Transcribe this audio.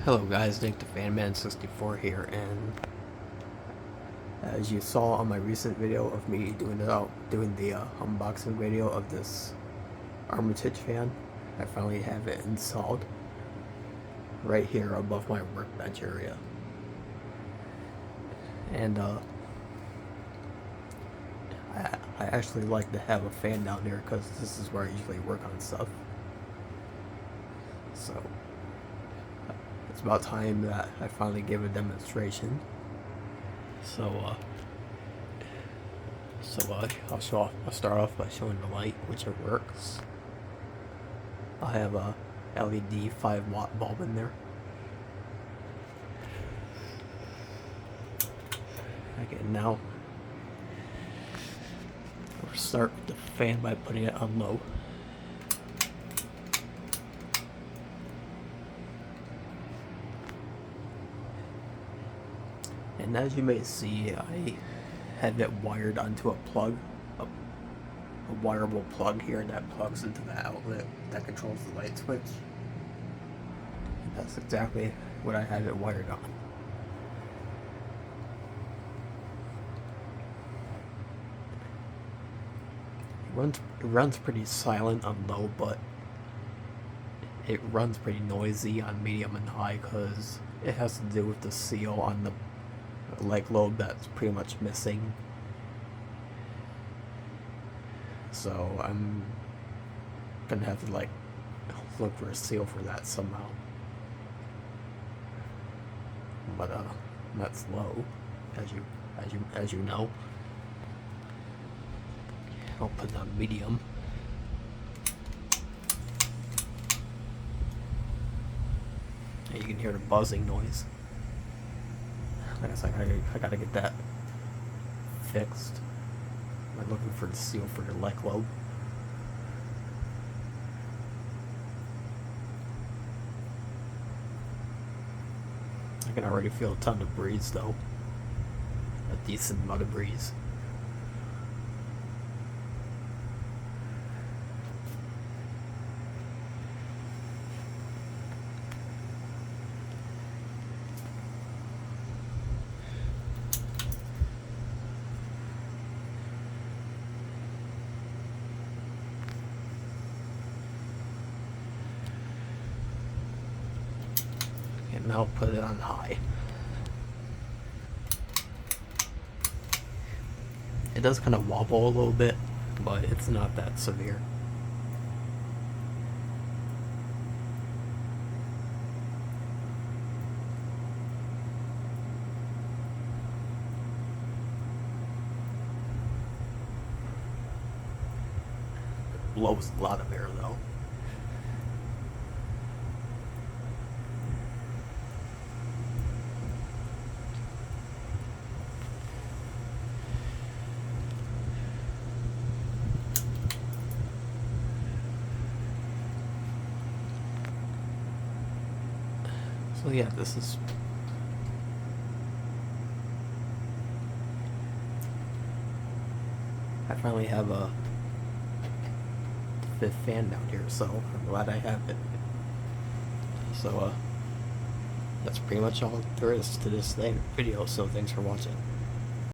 Hello guys, Nick the FanMan64 here, and as you saw on my recent video of me doing the unboxing video of this Armitage fan, I finally have it installed right here above my workbench area. And I actually like to have a fan down here because this is where I usually work on stuff. So it's about time that I finally give a demonstration. So I'll start off by showing the light, which it works. I have a LED 5-watt bulb in there. Okay, now we'll start with the fan by putting it on low. And as you may see, I have it wired onto a plug, a wireable plug here that plugs into the outlet that controls the light switch. And that's exactly what I have it wired on. It runs pretty silent on low, but it runs pretty noisy on medium and high because it has to do with the seal on the leg lobe that's pretty much missing. So I'm gonna have to look for a seal for that somehow. But that's low, as you know. I'll put it on medium. And you can hear the buzzing noise. I guess I gotta get that fixed. I'm looking for the seal for the leg lobe. I can already feel a ton of breeze though. A decent amount of breeze. And now put it on high. It does kind of wobble a little bit, but it's not that severe. It blows a lot of air though. So yeah, this is I finally have a fifth fan down here, so I'm glad I have it. So that's pretty much all there is to this video, so thanks for watching.